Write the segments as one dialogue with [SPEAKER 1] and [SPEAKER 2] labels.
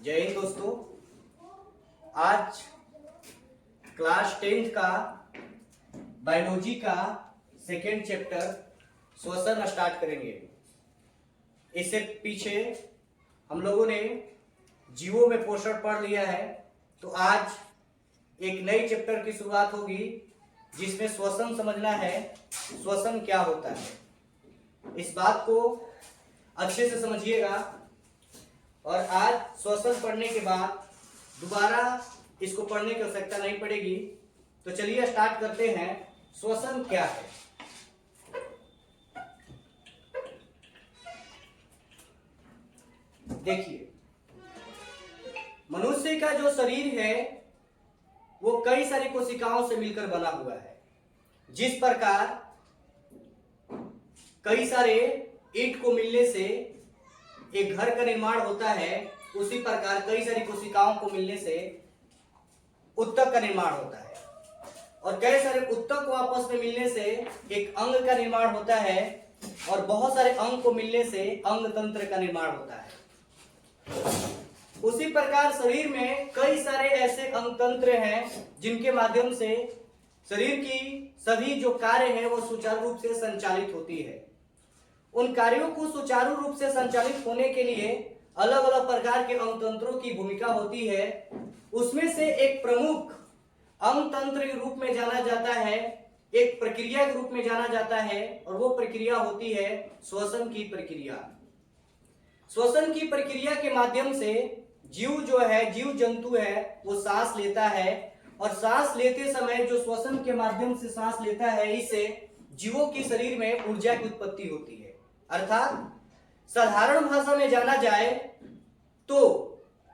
[SPEAKER 1] जय हिंद दोस्तों। आज क्लास 10th का बायोलॉजी का सेकेंड चैप्टर श्वसन स्टार्ट करेंगे। इससे पीछे हम लोगों ने जीवों में पोषण पढ़ लिया है, तो आज एक नई चैप्टर की शुरुआत होगी जिसमें श्वसन समझना है। श्वसन क्या होता है, इस बात को अच्छे से समझिएगा। और आज श्वसन पढ़ने के बाद दोबारा इसको पढ़ने की आवश्यकता नहीं पड़ेगी। तो चलिए स्टार्ट करते हैं। श्वसन क्या है? देखिए, मनुष्य का जो शरीर है वो कई सारी कोशिकाओं से मिलकर बना हुआ है। जिस प्रकार कई सारे ईंट को मिलने से एक घर का निर्माण होता है, उसी प्रकार कई सारी कोशिकाओं को मिलने से उत्तक का निर्माण होता है, और कई सारे उत्तक को आपस में मिलने से एक अंग का निर्माण होता है, और बहुत सारे अंग को मिलने से अंग तंत्र का निर्माण होता है। उसी प्रकार शरीर में कई सारे ऐसे अंग तंत्र हैं जिनके माध्यम से शरीर की सभी जो कार्य है वो सुचारू रूप से संचालित होती है। उन कार्यों को सुचारू रूप से संचालित होने के लिए अलग अलग प्रकार के अंग तंत्रों की भूमिका होती है। उसमें से एक प्रमुख अंग तंत्र के रूप में जाना जाता है, एक प्रक्रिया के रूप में जाना जाता है, और वो प्रक्रिया होती है श्वसन की प्रक्रिया। श्वसन की प्रक्रिया के माध्यम से जीव जो है, जीव जंतु है, वो सांस लेता है, और सांस लेते समय जो श्वसन के माध्यम से सांस लेता है, इससे जीवों की शरीर में ऊर्जा की उत्पत्ति होती है। अर्थात साधारण भाषा में जाना जाए तो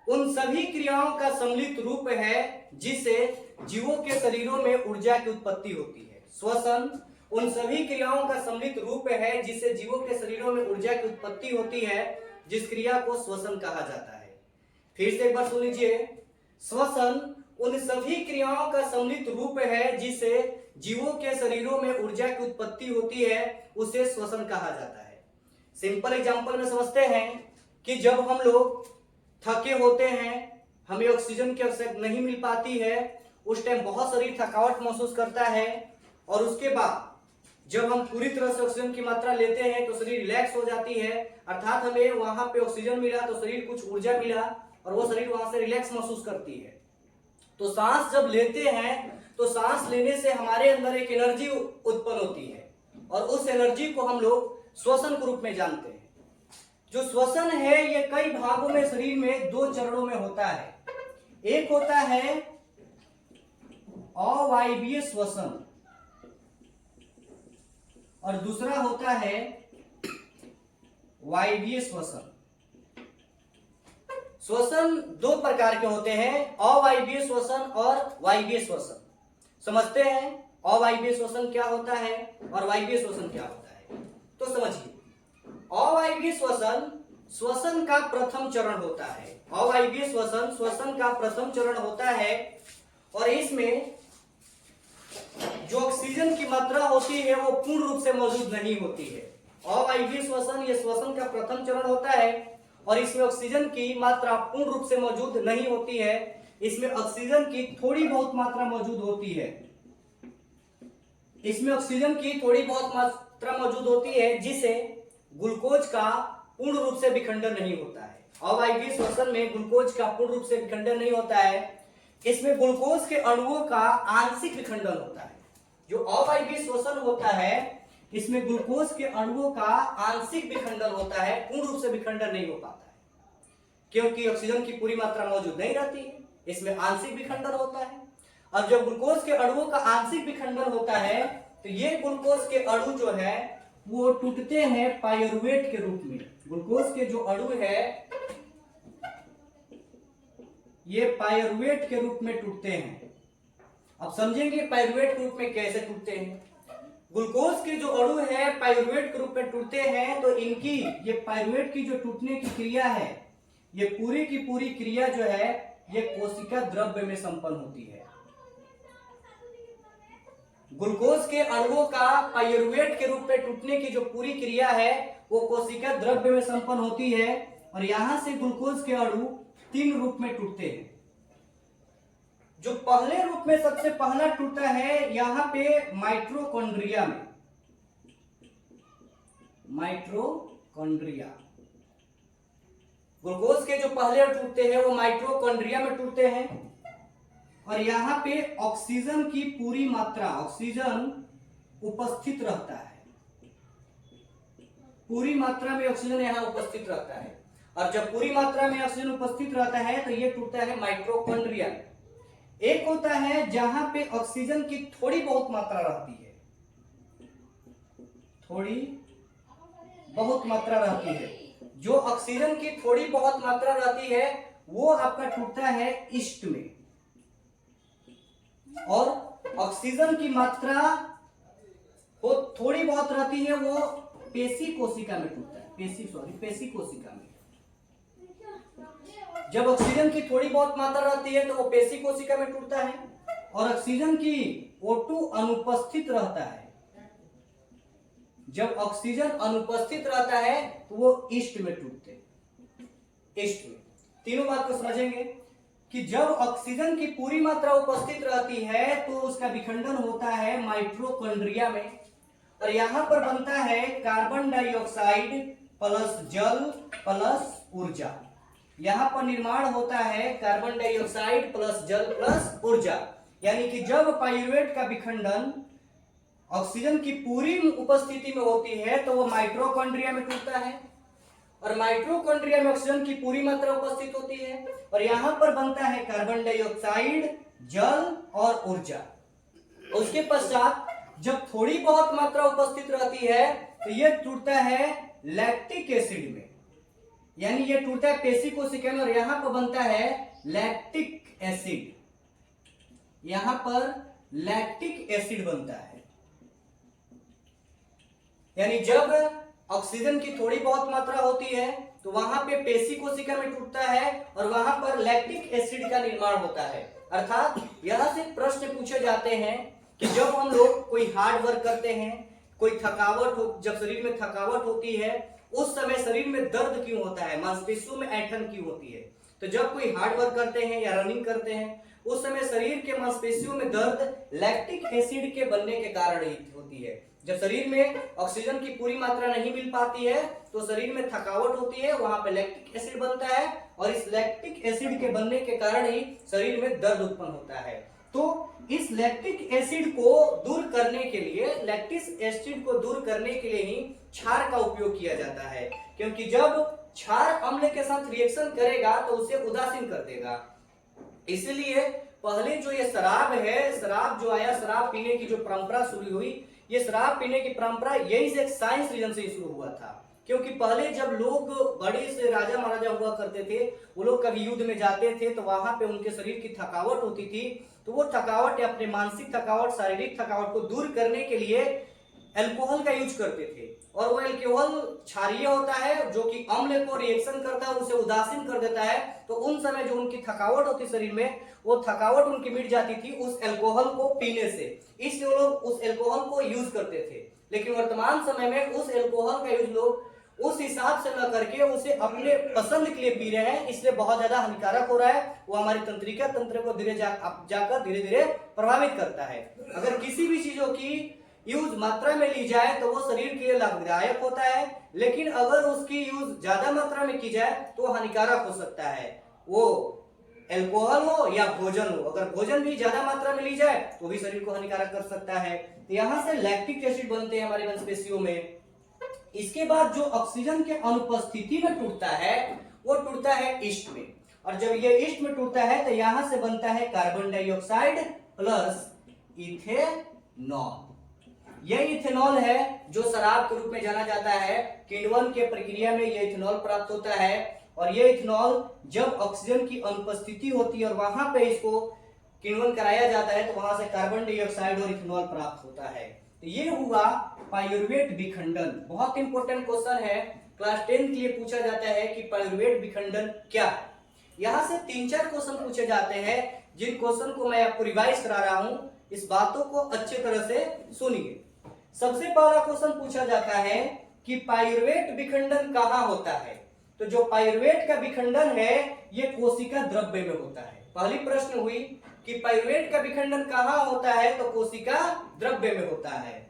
[SPEAKER 1] उन सभी क्रियाओं का सम्मिलित रूप है जिससे जीवों के शरीरों में ऊर्जा की उत्पत्ति होती है। श्वसन उन सभी क्रियाओं का सम्मिलित रूप है जिससे जीवों के शरीरों में ऊर्जा की उत्पत्ति होती है, जिस क्रिया को श्वसन कहा जाता है। फिर से एक बार सुन लीजिए। श्वसन उन सभी क्रियाओं का सम्मिलित रूप है जिससे जीवों के शरीरों में ऊर्जा की उत्पत्ति होती है, उसे श्वसन कहा जाता है। सिंपल एग्जांपल में समझते हैं कि जब हम लोग थके होते हैं, हमें ऑक्सीजन की आवश्यकता नहीं मिल पाती है, उस टाइम बहुत शरीर थकावट महसूस करता है, और उसके बाद जब हम पूरी तरह से ऑक्सीजन की मात्रा लेते हैं तो शरीर रिलैक्स हो जाती है। अर्थात हमें वहां पे ऑक्सीजन मिला तो शरीर कुछ ऊर्जा मिला, और वो शरीर वहां से रिलैक्स महसूस करती है। तो सांस जब लेते हैं तो सांस लेने से हमारे अंदर एक एनर्जी उत्पन्न होती है, और उस एनर्जी को हम लोग श्वसन के रूप में जानते हैं। जो श्वसन है ये कई भागों में शरीर में दो चरणों में होता है। एक होता है अवायवीय श्वसन, और दूसरा होता है वायवीय श्वसन। श्वसन दो प्रकार के होते हैं, अवायवीय श्वसन और वायवीय श्वसन। समझते हैं अवायवीय श्वसन क्या होता है और वायवीय श्वसन क्या होता है। तो समझिए, अवायवीय श्वसन श्वसन का प्रथम चरण होता है। अवायवीय श्वसन श्वसन का प्रथम चरण होता है, और इसमें जो ऑक्सीजन की मात्रा होती है वो पूर्ण रूप से मौजूद नहीं होती है। अवायवीय श्वसन ये श्वसन का प्रथम चरण होता है, और इसमें ऑक्सीजन की मात्रा पूर्ण रूप से मौजूद नहीं होती है। इसमें ऑक्सीजन की थोड़ी बहुत मात्रा मौजूद होती है। इसमें ऑक्सीजन की थोड़ी बहुत मात्रा मौजूद होती है जिससे ग्लूकोज का पूर्ण रूप से विखंडन नहीं होता है। अवायवीय श्वसन में ग्लूकोज का पूर्ण रूप से विखंडन नहीं होता है। इसमें ग्लूकोज के अणुओं का आंशिक विखंडन होता है। जो अवायवीय श्वसन होता है इसमें ग्लूकोज के अणुओं का आंशिक विखंडन होता है, पूर्ण रूप से विखंडन नहीं हो पाता है, क्योंकि ऑक्सीजन की पूरी मात्रा मौजूद नहीं रहती है। इसमें आंशिक विखंडन होता है। अब जब ग्लूकोज के अणुओं का आंशिक विखंडन होता है तो ये ग्लूकोज के अणु जो है वो टूटते हैं पायरुवेट के रूप में। ग्लूकोज के जो अणु है ये पायरुवेट के रूप में टूटते हैं। अब समझेंगे पायरुवेट के रूप में कैसे टूटते हैं। ग्लूकोज के जो अणु है पायरुवेट के रूप में टूटते हैं, तो इनकी ये पायरुवेट की जो टूटने की क्रिया है, ये पूरी की पूरी क्रिया जो है ये कोशिका द्रव्य में संपन्न होती है। ग्लूकोज के अणुओं का पायरुवेट के रूप में टूटने की जो पूरी क्रिया है वो कोशिका द्रव्य में संपन्न होती है, और यहां से ग्लूकोज के अणु तीन रूप में टूटते हैं। जो पहले रूप में सबसे पहला टूटा है यहां पे माइटोकॉन्ड्रिया में, माइटोकॉन्ड्रिया, ग्लूकोज के जो पहले टूटते हैं वो माइटोकॉन्ड्रिया में टूटते हैं, और यहां पे ऑक्सीजन की पूरी मात्रा, ऑक्सीजन उपस्थित रहता है, पूरी मात्रा में ऑक्सीजन यहां उपस्थित रहता है। और जब पूरी मात्रा में ऑक्सीजन उपस्थित रहता है तो ये टूटता है माइटोकॉन्ड्रिया। एक होता है जहां पे ऑक्सीजन की थोड़ी बहुत मात्रा रहती है, थोड़ी बहुत मात्रा रहती है, जो ऑक्सीजन की थोड़ी बहुत मात्रा रहती है वो आपका टूटता है ईस्ट में, और ऑक्सीजन की मात्रा वो थोड़ी बहुत रहती है वो पेशी कोशिका में टूटता है, पेशी कोशिका में। जब ऑक्सीजन की थोड़ी बहुत मात्रा रहती है तो वो पेशी कोशिका में टूटता है, और ऑक्सीजन की O2 अनुपस्थित रहता है, जब ऑक्सीजन अनुपस्थित रहता है तो वो ईस्ट में टूटते, ईस्ट में। तीनों बात को समझेंगे कि जब ऑक्सीजन की पूरी मात्रा उपस्थित रहती है तो उसका विखंडन होता है माइटोकॉन्ड्रिया में, और यहां पर बनता है कार्बन डाइऑक्साइड प्लस जल प्लस ऊर्जा। यहां पर निर्माण होता है कार्बन डाइऑक्साइड प्लस जल प्लस ऊर्जा, यानी कि जब पाइरुवेट का विखंडन ऑक्सीजन की पूरी उपस्थिति में होती है तो वो माइटोकॉन्ड्रिया में टूटता है, और माइटोकॉन्ड्रिया में ऑक्सीजन की पूरी मात्रा उपस्थित होती है, और यहां पर बनता है कार्बन डाइऑक्साइड, जल और ऊर्जा। उसके पश्चात जब थोड़ी बहुत मात्रा उपस्थित रहती है तो ये टूटता है लैक्टिक एसिड में, यानी ये टूटता है पेशी कोशिका में, और यहां पर बनता है लैक्टिक एसिड, यहां पर लैक्टिक एसिड बनता है। यानी जब ऑक्सीजन की थोड़ी बहुत मात्रा होती है तो वहां पे पेशी कोशिका में टूटता है और वहां पर लैक्टिक एसिड का निर्माण होता है। अर्थात यहां से प्रश्न पूछे जाते हैं कि जब हम लोग कोई हार्ड वर्क करते हैं, कोई थकावट हो, जब शरीर में थकावट होती है उस समय शरीर में दर्द क्यों होता है, मांसपेशियों में ऐंठन क्यों होती है। तो जब कोई हार्ड वर्क करते हैं या रनिंग करते हैं उस समय शरीर के मांसपेशियों में दर्द लैक्टिक एसिड के बनने के कारण ही होती है। जब शरीर में ऑक्सीजन की पूरी मात्रा नहीं मिल पाती है तो शरीर में थकावट होती है, वहां पे लैक्टिक एसिड बनता है, और इस लैक्टिक एसिड के बनने के कारण ही शरीर में दर्द उत्पन्न होता है। तो इस लैक्टिक एसिड को दूर करने के लिए, लैक्टिक एसिड को दूर करने के लिए ही क्षार का उपयोग किया जाता है, क्योंकि जब क्षार अम्ल के साथ रिएक्शन करेगा तो उसे उदासीन कर देगा। इसलिए पहले जो ये शराब है, शराब जो आया, शराब पीने की जो परंपरा शुरू हुई, ये शराब पीने की परंपरा यही से एक साइंस रीजन से शुरू हुआ था। क्योंकि पहले जब लोग बड़े से राजा महाराजा हुआ करते थे, वो लोग कभी युद्ध में जाते थे तो वहां पे उनके शरीर की थकावट होती थी, तो वो थकावट या अपने मानसिक थकावट, शारीरिक थकावट को दूर करने के लिए अल्कोहल का यूज करते थे। और वो अल्कोहल क्षारीय होता है जो कि अम्ल को रिएक्शन करता है, उसे उदासीन कर देता है। तो उन समय जो उनकी थकावट होती शरीर में, वो थकावट उनकी मिट जाती थी उस अल्कोहल को पीने से, इसलिए वो लोग उस अल्कोहल को यूज करते थे। लेकिन वर्तमान समय में उस अल्कोहल का यूज लोग उस हिसाब से न करके उसे अपने पसंद के लिए पी रहे हैं, इसलिए बहुत ज्यादा हानिकारक हो रहा है। वो हमारी तंत्रिका तंत्र को जाकर धीरे धीरे प्रभावित करता है। अगर किसी भी चीजों की यूज मात्रा में ली जाए तो वो शरीर के लिए लाभदायक होता है, लेकिन अगर उसकी यूज ज्यादा मात्रा में की जाए तो हानिकारक हो सकता है। वो अल्कोहल हो या भोजन हो, अगर भोजन भी ज्यादा मात्रा में ली जाए तो भी शरीर को हानिकारक कर सकता है। तो यहां से लैक्टिक एसिड बनते हैं हमारे मांसपेशियों में। इसके बाद जो ऑक्सीजन के अनुपस्थिति में टूटता है वो टूटता है ईस्ट में, और जब ये ईस्ट में टूटता है तो यहां से बनता है कार्बन डाइऑक्साइड प्लस इथेनॉल। यह इथेनॉल है जो शराब के रूप में जाना जाता है। किण्वन के प्रक्रिया में यह इथेनॉल प्राप्त होता है, और यह इथेनॉल जब ऑक्सीजन की अनुपस्थिति होती है और वहां पे इसको किण्वन कराया जाता है तो वहां से कार्बन डाइऑक्साइड और इथेनॉल प्राप्त होता है। तो ये हुआ पाइरुवेट विखंडन। बहुत इंपॉर्टेंट क्वेश्चन है, क्लास 10 के लिए पूछा जाता है कि पाइरुवेट विखंडन क्या है। यहां से 3-4 क्वेश्चन पूछे जाते हैं, जिन क्वेश्चन को मैं आपको रिवाइज करा रहा हूं, इस बातों को अच्छे तरह से सुनिए। सबसे पहला क्वेश्चन पूछा जाता है कि पाइरुवेट विखंडन कहां होता है। तो जो पाइरुवेट का विखंडन है ये कोशिका द्रव्य में होता है। पहली प्रश्न हुई कि पाइरुवेट का विखंडन कहाँ होता है, तो कोशिका द्रव्य में होता है।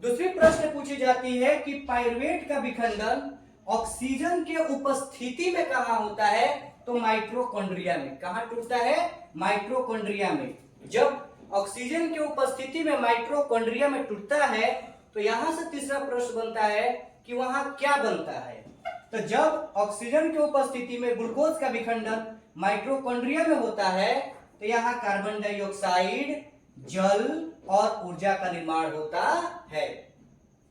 [SPEAKER 1] दूसरी प्रश्न पूछी जाती है कि पाइरुवेट का विखंडन ऑक्सीजन के उपस्थिति में कहाँ होता है, तो माइटोकॉन्ड्रिया में। कहाँ टूटता है, माइटोकॉन्ड्रिया में। जब ऑक्सीजन की उपस्थिति में माइटोकॉन्ड्रिया में टूटता है तो यहां से तीसरा प्रश्न बनता है कि वहां क्या बनता है। तो जब ऑक्सीजन की उपस्थिति में ग्लूकोज का विखंडन माइटोकॉन्ड्रिया में होता है तो यहाँ कार्बन डाइऑक्साइड, जल और ऊर्जा का निर्माण होता है।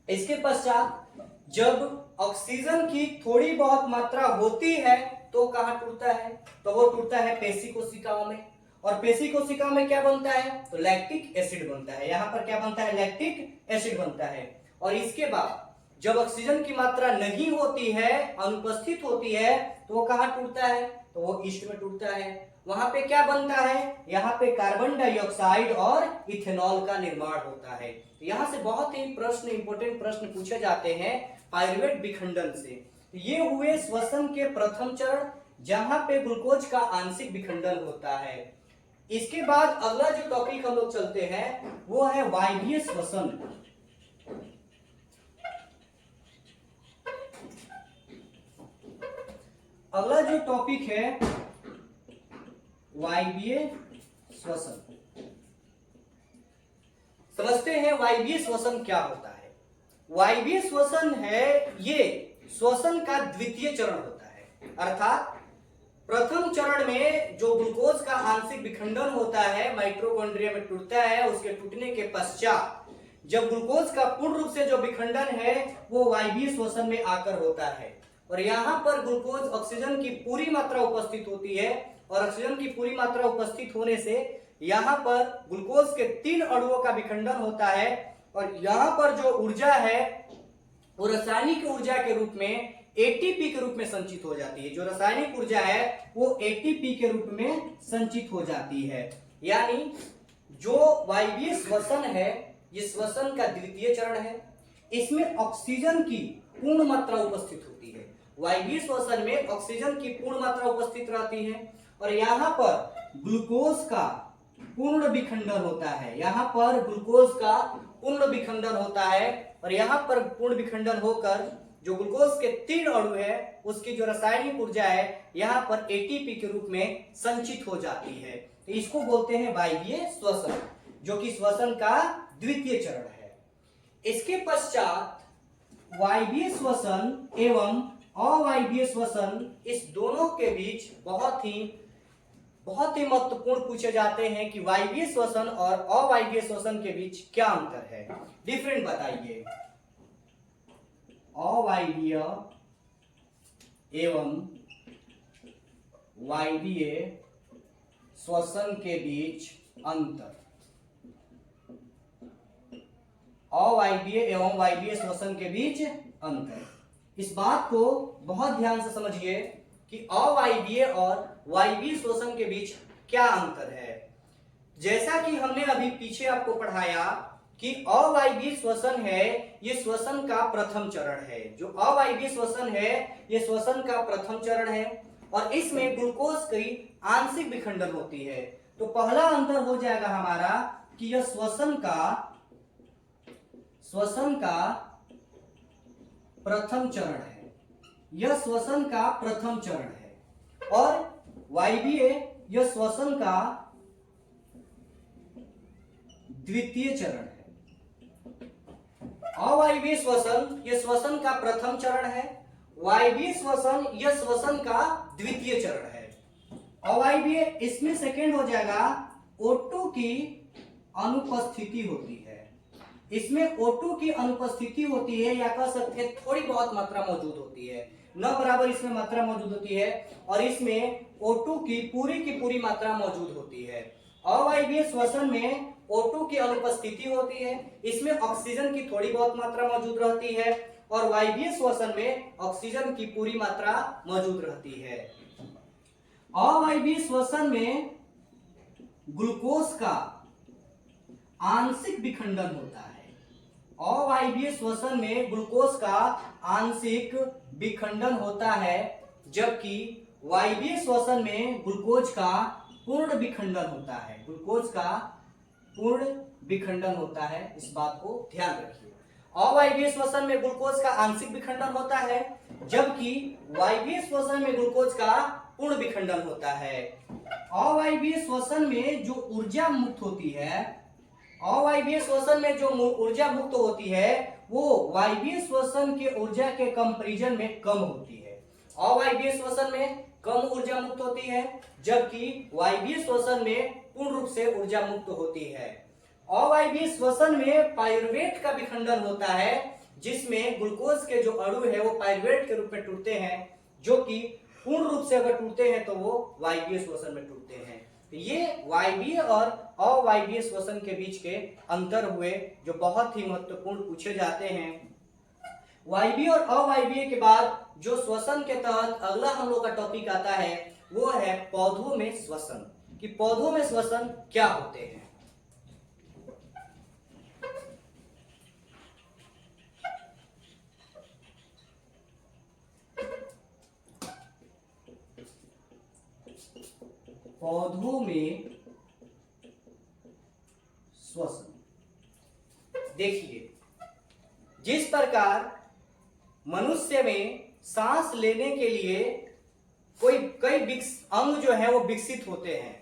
[SPEAKER 1] इसके पश्चात जब ऑक्सीजन की थोड़ी बहुत मात्रा होती है तो कहाँ टूटता है, तो वो टूटता है पेशी कोशिकाओं में। और पेशी कोशिकाओं में क्या बनता है, तो लैक्टिक एसिड बनता है। यहाँ पर क्या बनता है, लैक्टिक एसिड बनता है। और इसके बाद जब ऑक्सीजन की मात्रा नहीं होती है, अनुपस्थित होती है, तो वो कहाँ टूटता है, तो वो ईस्ट में टूटता है। वहां पे क्या बनता है, यहाँ पे कार्बन डाइऑक्साइड और इथेनॉल का निर्माण होता है। तो यहाँ से बहुत ही प्रश्न, इंपोर्टेंट प्रश्न पूछे जाते हैं पाइरुवेट विखंडन से। ये हुए श्वसन के प्रथम चरण, जहां पे ग्लूकोज का आंशिक विखंडन होता है। इसके बाद अगला जो टॉपिक हम लोग चलते हैं वो है वायवीय श्वसन। अगला जो टॉपिक है वायवीय श्वसन। समझते हैं वायवीय श्वसन क्या होता है। वायवीय श्वसन है ये श्वसन का द्वितीय चरण होता है। अर्थात प्रथम चरण में जो ग्लूकोज का आंशिक विखंडन होता है, माइटोकॉन्ड्रिया में टूटता है, उसके टूटने के पश्चात जब ग्लूकोज का पूर्ण रूप से जो विखंडन है वो वायवीय श्वसन में आकर होता है। और यहाँ पर ग्लूकोज ऑक्सीजन की पूरी मात्रा उपस्थित होती है। और ऑक्सीजन की पूरी मात्रा उपस्थित होने से यहाँ पर ग्लूकोज के 3 अणुओं का विखंडन होता है। और यहाँ पर जो ऊर्जा है वो रासायनिक ऊर्जा के रूप में एटीपी के रूप में संचित हो जाती है। जो रासायनिक ऊर्जा है वो एटीपी के रूप में संचित हो जाती है। यानी जो वायवीय श्वसन है ये श्वसन का द्वितीय चरण है। इसमें ऑक्सीजन की पूर्ण मात्रा उपस्थित होती है। वायवीय श्वसन में ऑक्सीजन की पूर्ण मात्रा उपस्थित रहती है और यहाँ पर ग्लूकोज का पूर्ण विखंडन होता है। यहाँ पर ग्लूकोज का पूर्ण विखंडन होता है और यहाँ पर पूर्ण विखंडन होकर जो ग्लूकोज के 3 अणु है उसकी जो रासायनिक ऊर्जा है यहाँ पर एटीपी के रूप में संचित हो जाती है। तो इसको बोलते हैं वायवीय श्वसन, जो कि श्वसन का द्वितीय चरण है। इसके पश्चात वायवीय श्वसन एवं अवायवीय श्वसन, इस दोनों के बीच बहुत ही महत्वपूर्ण पूछे जाते हैं कि वायवीय श्वसन और अवायवीय श्वसन के बीच क्या अंतर है, डिफरेंट बताइए। अवायवीय एवं वायवीय श्वसन के बीच अंतर। अवायवीय एवं वायवीय श्वसन के बीच अंतर। इस बात को बहुत ध्यान से समझिए कि अवायवीय और वायवीय श्वसन के बीच क्या अंतर है। जैसा कि हमने अभी पीछे आपको पढ़ाया कि अवायवीय श्वसन है ये श्वसन का प्रथम चरण है। जो अवायवीय श्वसन है ये श्वसन का प्रथम चरण है और इसमें ग्लूकोज की आंशिक विखंडन होती है। तो पहला अंतर हो जाएगा हमारा कि यह श्वसन का प्रथम चरण है। यह श्वसन का प्रथम चरण है और वायवीय यह श्वसन का द्वितीय चरण है। अवायवीय श्वसन यह श्वसन का प्रथम चरण है, वायवीय श्वसन यह श्वसन का द्वितीय चरण है। अवायवीय इसमें सेकेंड हो जाएगा O2 की अनुपस्थिति होती है। इसमें O2 की अनुपस्थिति होती है या कह सकते हैं थोड़ी बहुत मात्रा मौजूद होती है, न बराबर इसमें मात्रा मौजूद होती है और इसमें O2 की पूरी मात्रा मौजूद होती है। अवायवीय श्वसन में O2 की अनुपस्थिति होती है, इसमें ऑक्सीजन की थोड़ी बहुत मात्रा मौजूद रहती है और वायवीय श्वसन में ऑक्सीजन की पूरी मात्रा मौजूद रहती है। अवायवीय श्वसन में ग्लूकोज का आंशिक विखंडन होता है। अवायवीय श्वसन में ग्लूकोज का आंशिक विखंडन होता है जबकि वायवीय श्वसन में ग्लूकोज का पूर्ण विखंडन होता है। ग्लूकोज का पूर्ण विखंडन होता है, इस बात को ध्यान रखिए। अवायवीय श्वसन में ग्लूकोज का आंशिक विखंडन होता है, जबकि वायवीय श्वसन में ग्लूकोज का पूर्ण विखंडन होता है। अवायवीय श्वसन में जो ऊर्जा मुक्त होती है, अवायवीय श्वसन में जो ऊर्जा मुक्त होती है वो वायवीय श्वसन के ऊर्जा के कंपैरिजन में कम होती है। अवायवीय श्वसन में कम ऊर्जा मुक्त होती है, जबकि वायवीय श्वसन में पूर्ण रूप से ऊर्जा मुक्त होती है। अवायवीय श्वसन में पाइरुवेट का विखंडन होता है, जिसमें ग्लूकोज के जो अणु है वो पाइरुवेट के रूप में टूटते हैं, जो कि पूर्ण रूप से अगर टूटते हैं तो वो वायवीय श्वसन में टूटते हैं। तो ये वायवीय और अवायवीय श्वसन के बीच के अंतर हुए, जो बहुत ही महत्वपूर्ण पूछे जाते हैं। वायवीय और अवायवीय के बाद जो श्वसन के तहत अगला हम लोग का टॉपिक आता है वो है पौधों में श्वसन, कि पौधों में श्वसन क्या होते हैं। पौधों में श्वसन, देखिए जिस प्रकार मनुष्य में सांस लेने के लिए कई अंग जो है वो विकसित होते हैं,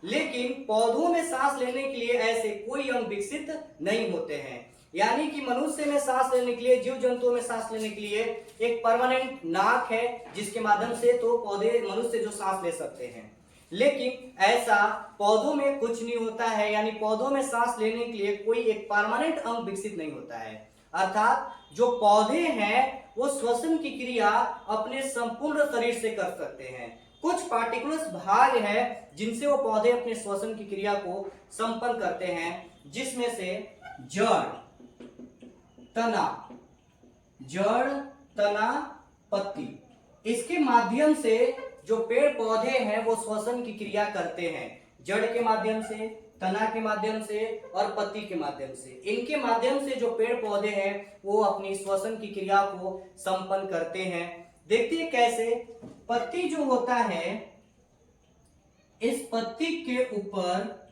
[SPEAKER 1] लेकिन पौधों में सांस लेने के लिए ऐसे कोई अंग विकसित नहीं होते हैं। यानी कि मनुष्य में सांस लेने के लिए, जीव जंतुओं में सांस लेने के लिए एक परमानेंट नाक है जिसके माध्यम से तो पौधे मनुष्य जो सांस ले सकते हैं, लेकिन ऐसा पौधों में कुछ नहीं होता है। यानी पौधों में सांस लेने के लिए कोई एक परमानेंट अंग विकसित नहीं होता है। अर्थात जो पौधे हैं वो श्वसन की क्रिया अपने संपूर्ण शरीर से कर सकते हैं। कुछ पार्टिकुलर भाग है जिनसे वो पौधे अपने श्वसन की क्रिया को संपन्न करते हैं, जिसमें से जड़, तना, पत्ती, इसके माध्यम से जो पेड़ पौधे हैं वो श्वसन की क्रिया करते हैं। जड़ के माध्यम से, तना के माध्यम से और पत्ती के माध्यम से, इनके माध्यम से जो पेड़ पौधे हैं वो अपनी श्वसन की क्रिया को संपन्न करते हैं। देखते हैं कैसे। पत्ती जो होता है, इस पत्ती के ऊपर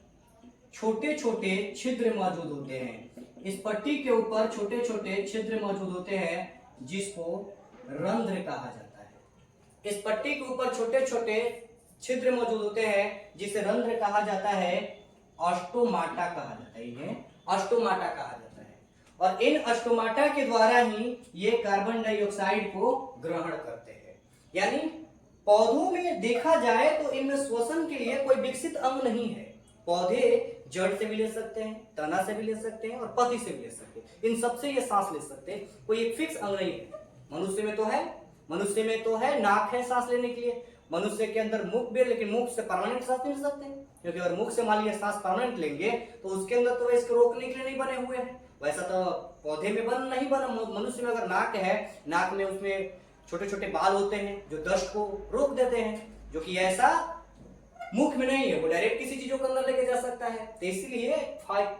[SPEAKER 1] छोटे छोटे छिद्र मौजूद होते हैं। इस पत्ती के ऊपर छोटे छोटे छिद्र मौजूद होते हैं जिसको रंध्र कहा जाता है। इस पत्ती के ऊपर छोटे छोटे छिद्र मौजूद होते हैं जिसे रंध्र कहा जाता है, ऑस्टोमाटा कहा जाता है। इन्हें ऑस्टोमाटा कहा जाता है और इन ऑस्टोमाटा के द्वारा ही ये कार्बन डाइऑक्साइड को ग्रहण करते हैं। यानी पौधों में देखा जाए तो इनमें श्वसन के लिए कोई विकसित अंग नहीं है। पौधे जड़ से भी ले सकते हैं, तना से भी ले सकते हैं और पत्ती से भी ले सकते हैं, इन सबसे ये सांस ले सकते हैं। कोई एक फिक्स अंग नहीं है। मनुष्य में तो है नाक है सांस लेने के लिए, मनुष्य के अंदर मुख भी है, लेकिन मुख से परमानेंट सांस नहीं ले सकते, क्योंकि अगर मुख से मान लिया सांस परमानेंट लेंगे तो उसके अंदर तो इसको रोकने के लिए नहीं बने हुए हैं। वैसा तो पौधे में नहीं बना। मनुष्य में अगर नाक है, नाक में उसमें छोटे छोटे बाल होते हैं जो दस्त को रोक देते हैं, जो कि ऐसा मुख में नहीं है, वो डायरेक्ट किसी चीजों के अंदर लेके जा सकता है। तो इसलिए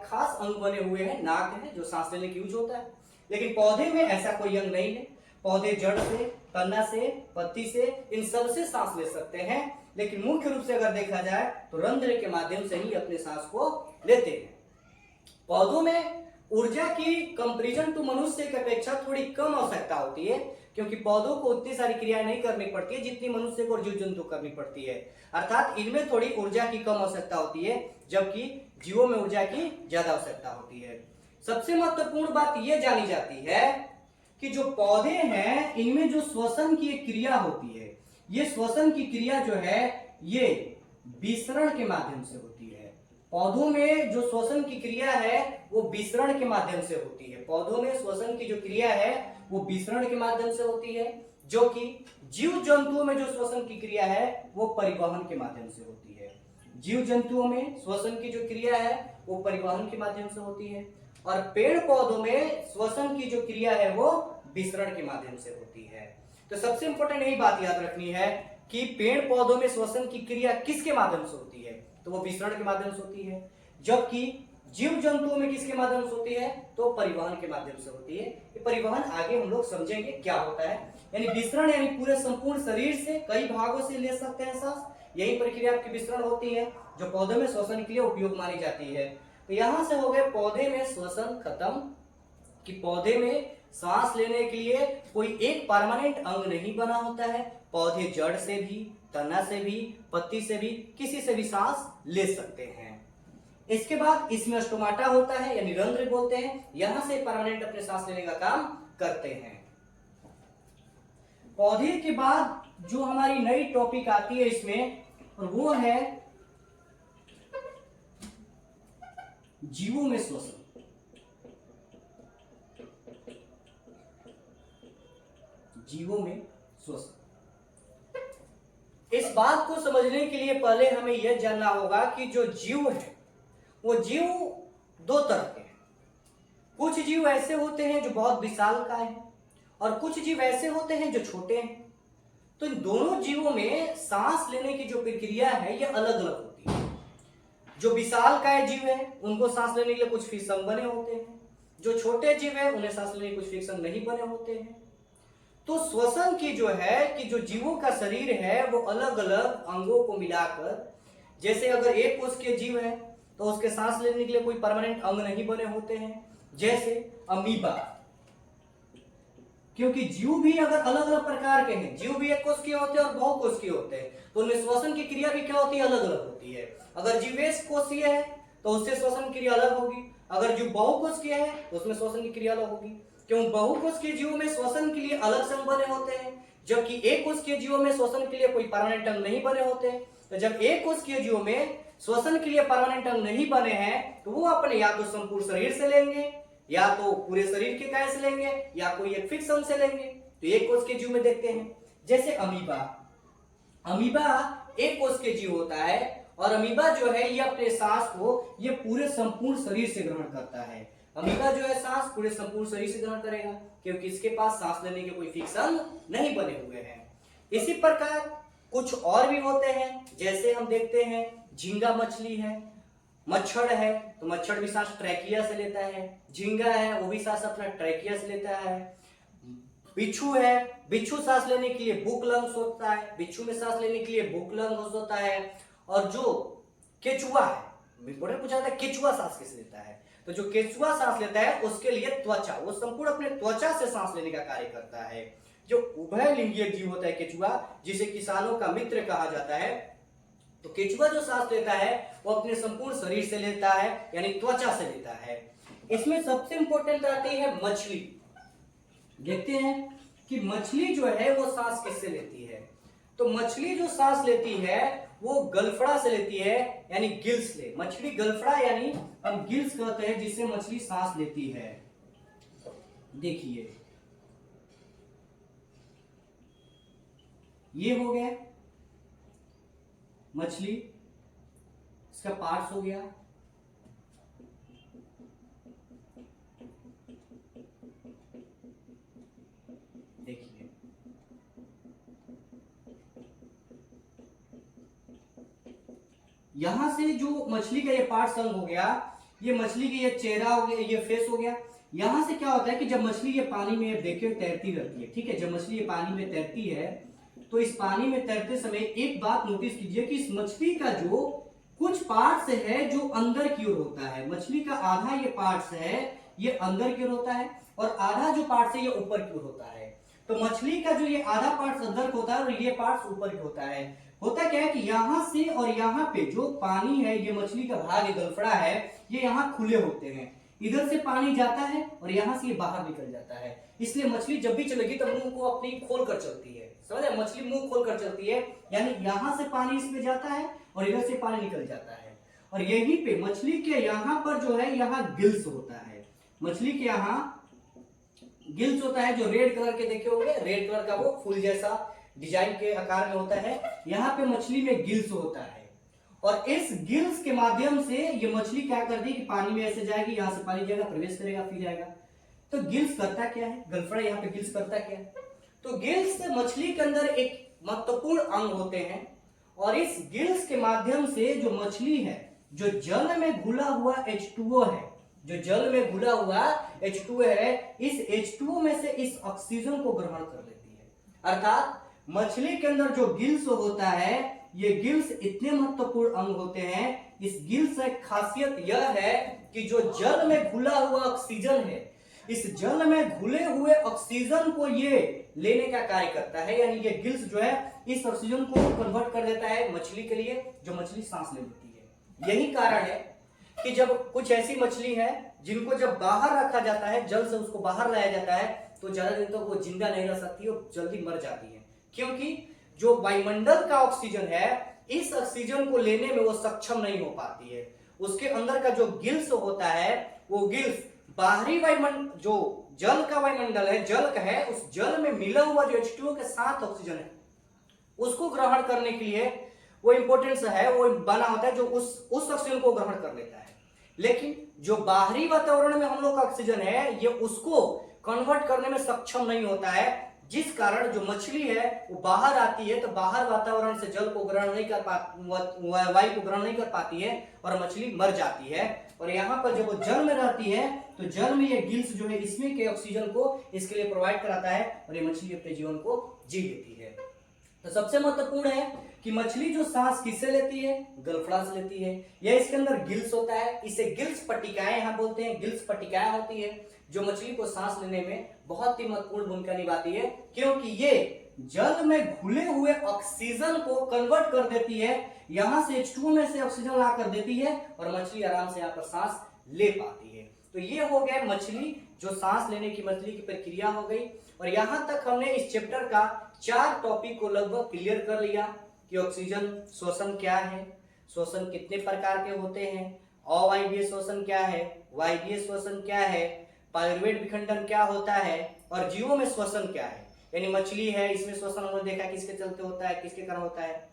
[SPEAKER 1] खास अंग बने हुए हैं, नाक है जो सांस लेने के यूज होता है। लेकिन पौधे में ऐसा कोई अंग नहीं है। पौधे जड़ से, तना से, पत्ती से, इन सब से सांस ले सकते हैं, लेकिन मुख्य रूप से अगर देखा जाए तो रंध्र के माध्यम से ही अपने सांस को लेते हैं। पौधों में ऊर्जा की कंपैरिजन टू मनुष्य की अपेक्षा थोड़ी कम आवश्यकता होती है, क्योंकि पौधों को उतनी सारी क्रियाएं नहीं करनी पड़ती है जितनी मनुष्य को और जीव जंतु करनी पड़ती है। अर्थात इनमें थोड़ी ऊर्जा की कम आवश्यकता होती है, जबकि जीवों में ऊर्जा की ज्यादा आवश्यकता होती है। सबसे महत्वपूर्ण बात यह जानी जाती है कि जो पौधे हैं इनमें जो श्वसन की एक क्रिया होती है, ये श्वसन की क्रिया जो है ये विसरण के माध्यम से होती है। पौधों में जो श्वसन की क्रिया है वो विसरण के माध्यम से होती है। पौधों में श्वसन की जो क्रिया है वो विसरण के माध्यम से होती है, जो कि जीव जंतुओं में जो श्वसन की क्रिया है वो परिवहन के माध्यम से होती है। जीव जंतुओं में श्वसन की जो क्रिया है वो परिवहन के माध्यम से होती है, और पेड़ पौधों में श्वसन की जो क्रिया है वो विसरण के माध्यम से होती है। तो सबसे इंपॉर्टेंट यही बात याद रखनी है कि पेड़ पौधों में श्वसन की क्रिया किसके माध्यम से होती है, तो वो विसरण के माध्यम से होती है, जबकि जीव जंतुओं में किसके माध्यम से होती है, तो परिवहन के माध्यम से होती है। ये परिवहन आगे हम लोग समझेंगे क्या होता है। यानी विसरण यानी पूरे संपूर्ण शरीर से, कई भागों से ले सकते हैं सांस। यही प्रक्रिया आपकी विसरण होती है जो पौधे में श्वसन के लिए उपयोग मानी जाती है। तो यहां से हो गए पौधे में श्वसन खत्म, कि पौधे में सांस लेने के लिए कोई एक परमानेंट अंग नहीं बना होता है। पौधे जड़ से भी, तना से भी, पत्ती से भी, किसी से भी सांस ले सकते हैं। इसके बाद इसमें स्टोमाटा होता है यानी रंध्र बोलते हैं, यहां से परमानेंट अपने सांस लेने का काम करते हैं। पौधे के बाद जो हमारी नई टॉपिक आती है इसमें, और वो है जीवों में श्वसन। जीवों में श्वसन, इस बात को समझने के लिए पहले हमें यह जानना होगा कि जो जीव है वो जीव दो तरह के हैं। कुछ जीव ऐसे होते हैं जो बहुत विशालकाय हैं और कुछ जीव ऐसे होते हैं जो छोटे हैं। तो इन दोनों जीवों में सांस लेने की जो प्रक्रिया है यह अलग अलग होती है। जो विशालकाय जीव है उनको सांस लेने के लिए कुछ फिक्सन बने होते हैं, जो छोटे जीव है उन्हें सांस लेने के कुछ फिक्सन नहीं बने होते हैं। तो श्वसन की जो है कि जो जीवों का शरीर है वो अलग अलग अंगों को मिलाकर, जैसे अगर एक कोशिकीय जीव है तो उसके सांस लेने के लिए कोई परमानेंट अंग नहीं बने होते हैं, जैसे अमीबा। क्योंकि जीव भी अगर अलग अलग प्रकार के हैं, जीव भी एक कोशिकीय होते हैं और बहुकोशिकीय होते हैं, तो उनमें श्वसन की क्रिया भी क्या होती है, अलग अलग होती है। अगर जीव एक कोशिकीय है तो उससे श्वसन क्रिया अलग होगी, अगर जीव बहुकोशिकीय है तो उसमें श्वसन की क्रिया अलग होगी। क्यों? बहुकोशिकीय जीवों में श्वसन के लिए अलग संघ बने होते हैं, जबकि एक कोशिकीय जीवों में श्वसन के लिए कोई परमानेंट अंग नहीं बने होते। तो जब एक कोशिकीय जीवों में श्वसन के लिए परमानेंट अंग नहीं बने हैं तो वो अपने या तो संपूर्ण शरीर से लेंगे, या तो पूरे शरीर के काय से लेंगे, या कोई एक फिक्स अंग से लेंगे। तो एक कोशिकीय जीव में देखते हैं जैसे अमीबा। अमीबा एक कोशिकीय जीव होता है और अमीबा जो है ये अपने सांस को ये पूरे संपूर्ण शरीर से ग्रहण करता है। अमीबा जो है सांस पूरे संपूर्ण शरीर से ग्रहण करेगा क्योंकि इसके पास सांस लेने के कोई फिक्स अंग नहीं बने हुए हैं। इसी प्रकार कुछ और भी होते हैं, जैसे हम देखते हैं झींगा मछली है, मच्छर है तो मच्छर भी सांस ट्रैकिया से लेता है, झींगा है वो भी सांस अपना ट्रैकिया से लेता है, बिच्छू है, बिच्छू सांस लेने के लिए बुक लंग्स होता है, बिच्छू में सांस लेने के लिए बुक लंग्स होता है। और जो केचुआ है, पूछा था केचुआ सांस किस लेता है, तो जो केचुआ सांस लेता है उसके लिए त्वचा, वो संपूर्ण अपने त्वचा से सांस लेने का कार्य करता है। जो उभयलिंगीय जीव होता है केचुआ, जिसे किसानों का मित्र कहा जाता है, तो केचुआ जो सांस लेता है वो अपने संपूर्ण शरीर से लेता है यानी त्वचा से लेता है। इसमें सबसे इंपॉर्टेंट आती है मछली। देखते हैं कि मछली जो है वो सांस किससे लेती है। तो मछली जो सांस लेती है वो गलफड़ा से लेती है यानी गिल्स से। मछली गलफड़ा यानी हम गिल्स कहते हैं जिससे मछली सांस लेती है। देखिए ये हो गया मछली, इसका पार्ट्स हो गया। देखिए यहां से जो मछली का ये पार्ट अंग हो गया, ये मछली का ये चेहरा हो गया, ये फेस हो गया। यहां से क्या होता है कि जब मछली ये पानी में देखिए तैरती रहती है, ठीक है, जब मछली ये पानी में तैरती है तो इस पानी में तैरते समय एक बात नोटिस कीजिए कि इस मछली का जो कुछ पार्ट्स है जो अंदर की ओर होता है। मछली का आधा ये पार्ट्स है ये अंदर की ओर होता है और आधा जो पार्ट्स है ये ऊपर की ओर होता है। तो मछली का जो ये आधा पार्ट्स अंदर का होता है और ये पार्ट्स ऊपर की होता है। होता क्या है कि यहां से और यहाँ पे जो पानी है, ये मछली का भाग, ये गलफड़ा है, ये यहाँ खुले होते हैं। इधर से पानी जाता है और यहाँ से ये बाहर निकल जाता है। इसलिए मछली जब भी चलेगी तो मुंह को अपनी खोल कर चलती है, समझे, मछली मुंह खोल कर चलती है, यानी यहां से पानी इसमें जाता है और इधर से पानी निकल जाता है। और यहीं पे मछली के यहाँ पर जो है यहाँ गिल्स होता है। मछली के यहाँ गिल्स होता है जो रेड कलर के देखे होंगे, रेड कलर का वो फूल जैसा डिजाइन के आकार में होता है। यहाँ पे मछली में गिल्स होता है और इस गिल्स के माध्यम से ये मछली क्या करती है कि पानी में ऐसे जाएगी, यहाँ से पानी जाएगा, प्रवेश करेगा, फिर जाएगा। तो गिल्स करता क्या है, गलफड़ा यहाँ पे गिल्स करता क्या है, तो गिल्स मछली के अंदर एक महत्वपूर्ण अंग होते हैं और इस गिल्स के माध्यम से जो मछली है, जो जल में घुला हुआ H2O है, जो जल में घुला हुआ H2O है, इस H2O में से इस ऑक्सीजन को ग्रहण कर लेती है अर्थात मछली के अंदर जो गिल्स होता है, ये गिल्स इतने महत्वपूर्ण अंग होते हैं। इस गिल्स की खासियत यह है कि जो जल में घुला हुआ ऑक्सीजन है, इस जल में घुले हुए ऑक्सीजन को ये लेने का कार्य करता है। यानी ये गिल्स जो है इस ऑक्सीजन को कन्वर्ट कर देता है मछली के लिए, जो मछली सांस ले लेती है। यही कारण है कि जब कुछ ऐसी मछली है जिनको जब बाहर रखा जाता है, जल से उसको बाहर लाया जाता है, तो ज्यादा दिन तक वो जिंदा नहीं रह सकती और जल्दी मर जाती है, क्योंकि जो वायुमंडल का ऑक्सीजन है, इस ऑक्सीजन को लेने में वो सक्षम नहीं हो पाती है। उसके अंदर का जो गिल्स होता है, वो गिल्स बाहरी वायुमंडल, जो जल का वायुमंडल है, जल का है, उस जल में मिला हुआ जो H2O के साथ ऑक्सीजन है, उसको ग्रहण करने के लिए वो इंपॉर्टेंस है, वो बना होता है जो उस ऑक्सीजन को ग्रहण कर लेता है। लेकिन जो बाहरी वातावरण में हम लोग का ऑक्सीजन है, ये उसको कन्वर्ट करने में सक्षम नहीं होता है, जिस कारण जो मछली है वो बाहर आती है तो बाहर वातावरण से जल को ग्रहण नहीं कर पाती, वायु को ग्रहण नहीं कर पाती है और मछली मर जाती है। और यहाँ पर जब वो जल में रहती है तो जल में ये गिल्स जो है इसमें के ऑक्सीजन को इसके लिए प्रोवाइड कराता है और ये मछली अपने जीवन को जी लेती है। तो सबसे महत्वपूर्ण है कि मछली जो सांस किससे लेती है, गलफड़ा से लेती है। यह इसके अंदर गिल्स होता है, इसे गिल्स पट्टिकाएं यहाँ बोलते हैं। गिल्स पट्टिकाएं होती है जो मछली को सांस लेने में बहुत ही महत्वपूर्ण भूमिका निभाती है, क्योंकि ये जल में घुले हुए ऑक्सीजन को कन्वर्ट कर देती है, यहां से H2O में से ऑक्सीजन ला कर देती है और मछली आराम से यहाँ पर सांस ले पाती है। तो ये हो गया मछली, जो सांस लेने की मछली की प्रक्रिया हो गई। और यहां तक हमने इस चैप्टर का 4 टॉपिक को लगभग क्लियर कर लिया कि ऑक्सीजन शोषण क्या है, शोषण कितने प्रकार के होते हैं, अवायवीय शोषण क्या है, वायवीय शोषण क्या है, पाइरुवेट विखंडन क्या होता है और जीवों में श्वसन क्या है। यानी मछली है, इसमें श्वसन हमने देखा किसके चलते होता है, किसके कारण होता है।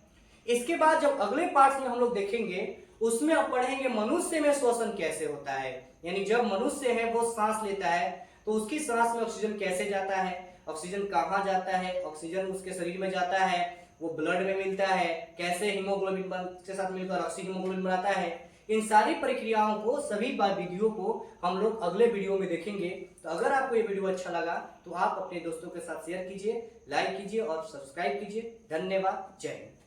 [SPEAKER 1] इसके बाद जब अगले पार्ट में हम लोग देखेंगे, उसमें अब पढ़ेंगे मनुष्य में श्वसन कैसे होता है। यानी जब मनुष्य है वो सांस लेता है तो उसकी सांस में ऑक्सीजन कैसे जाता है, ऑक्सीजन कहाँ जाता है, ऑक्सीजन उसके शरीर में जाता है, वो ब्लड में मिलता है, कैसे हीमोग्लोबिन के साथ मिलकर ऑक्सी हीमोग्लोबिन बनाता है। इन सारी प्रक्रियाओं को, सभी वीडियो को हम लोग अगले वीडियो में देखेंगे। तो अगर आपको ये वीडियो अच्छा लगा तो आप अपने दोस्तों के साथ शेयर कीजिए, लाइक कीजिए और सब्सक्राइब कीजिए। धन्यवाद। जय हिंद।